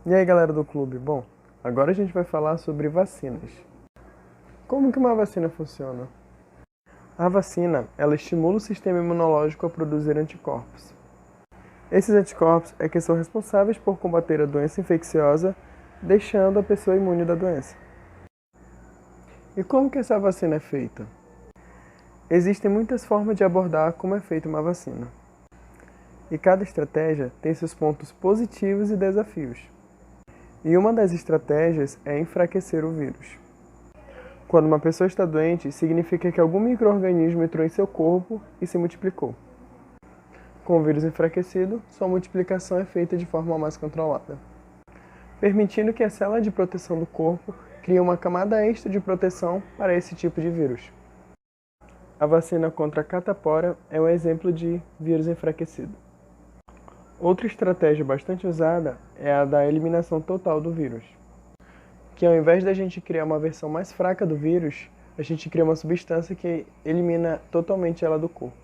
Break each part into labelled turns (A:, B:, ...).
A: E aí, galera do clube? Bom, agora a gente vai falar sobre vacinas. Como que uma vacina funciona? A vacina, ela estimula o sistema imunológico a produzir anticorpos. Esses anticorpos é que são responsáveis por combater a doença infecciosa, deixando a pessoa imune da doença. E como que essa vacina é feita? Existem muitas formas de abordar como é feita uma vacina. E cada estratégia tem seus pontos positivos e desafios. E uma das estratégias é enfraquecer o vírus. Quando uma pessoa está doente, significa que algum micro-organismo entrou em seu corpo e se multiplicou. Com o vírus enfraquecido, sua multiplicação é feita de forma mais controlada, permitindo que a célula de proteção do corpo crie uma camada extra de proteção para esse tipo de vírus. A vacina contra a catapora é um exemplo de vírus enfraquecido. Outra estratégia bastante usada é a da eliminação total do vírus, que ao invés da gente criar uma versão mais fraca do vírus, a gente cria uma substância que elimina totalmente ela do corpo.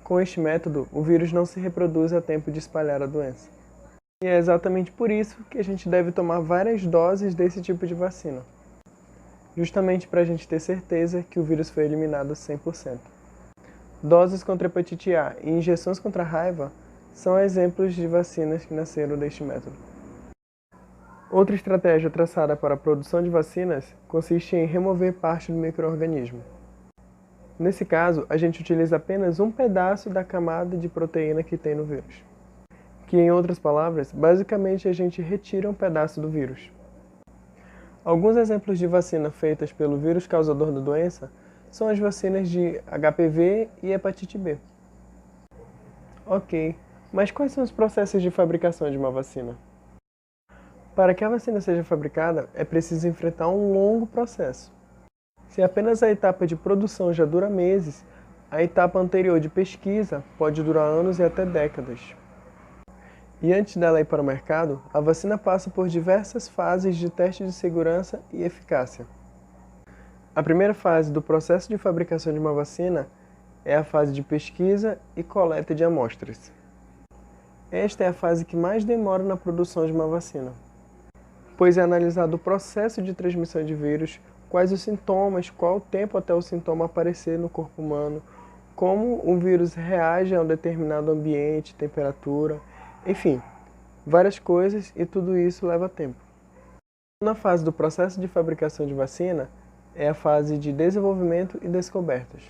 A: Com este método, o vírus não se reproduz a tempo de espalhar a doença. E é exatamente por isso que a gente deve tomar várias doses desse tipo de vacina, justamente para a gente ter certeza que o vírus foi eliminado 100%. Doses contra a hepatite A e injeções contra a raiva são exemplos de vacinas que nasceram deste método. Outra estratégia traçada para a produção de vacinas consiste em remover parte do micro-organismo. Nesse caso, a gente utiliza apenas um pedaço da camada de proteína que tem no vírus, que, em outras palavras, basicamente a gente retira um pedaço do vírus. Alguns exemplos de vacina feitas pelo vírus causador da doença são as vacinas de HPV e hepatite B. Ok, mas quais são os processos de fabricação de uma vacina? Para que a vacina seja fabricada, é preciso enfrentar um longo processo. Se apenas a etapa de produção já dura meses, a etapa anterior de pesquisa pode durar anos e até décadas. E antes dela ir para o mercado, a vacina passa por diversas fases de teste de segurança e eficácia. A primeira fase do processo de fabricação de uma vacina é a fase de pesquisa e coleta de amostras. Esta é a fase que mais demora na produção de uma vacina, pois é analisado o processo de transmissão de vírus, quais os sintomas, qual o tempo até o sintoma aparecer no corpo humano, como o vírus reage a um determinado ambiente, temperatura, enfim, várias coisas, e tudo isso leva tempo. Na fase do processo de fabricação de vacina é a fase de desenvolvimento e descobertas.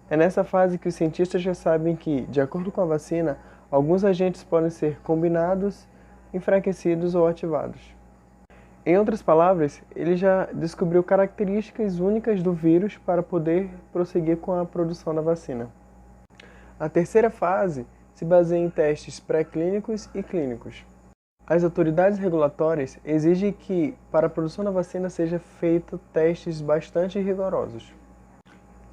A: É nessa fase que os cientistas já sabem que, de acordo com a vacina, alguns agentes podem ser combinados, enfraquecidos ou ativados. Em outras palavras, ele já descobriu características únicas do vírus para poder prosseguir com a produção da vacina. A terceira fase se baseia em testes pré-clínicos e clínicos. As autoridades regulatórias exigem que, para a produção da vacina, sejam feitos testes bastante rigorosos.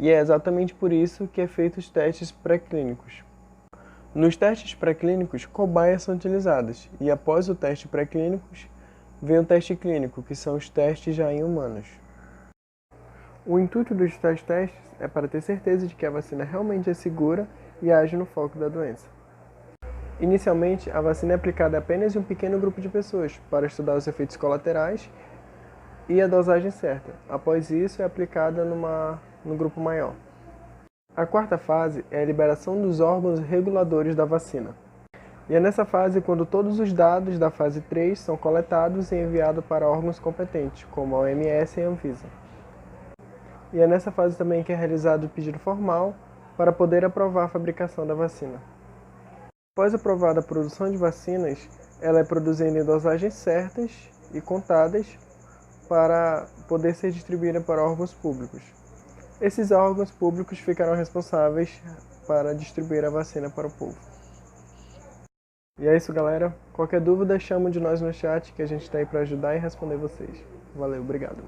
A: E é exatamente por isso que é feitos os testes pré-clínicos. Nos testes pré-clínicos, cobaias são utilizadas, e após o teste pré-clínicos, vem o teste clínico, que são os testes já em humanos. O intuito dos tais testes é para ter certeza de que a vacina realmente é segura e age no foco da doença. Inicialmente, a vacina é aplicada apenas em um pequeno grupo de pessoas, para estudar os efeitos colaterais e a dosagem certa. Após isso, é aplicada no grupo maior. A quarta fase é a liberação dos órgãos reguladores da vacina. E é nessa fase quando todos os dados da fase 3 são coletados e enviados para órgãos competentes, como a OMS e a Anvisa. E é nessa fase também que é realizado o pedido formal para poder aprovar a fabricação da vacina. Após aprovada a produção de vacinas, ela é produzida em dosagens certas e contadas para poder ser distribuída para órgãos públicos. Esses órgãos públicos ficarão responsáveis para distribuir a vacina para o povo. E é isso, galera. Qualquer dúvida, chama de nós no chat que a gente está aí para ajudar e responder vocês. Valeu, obrigado.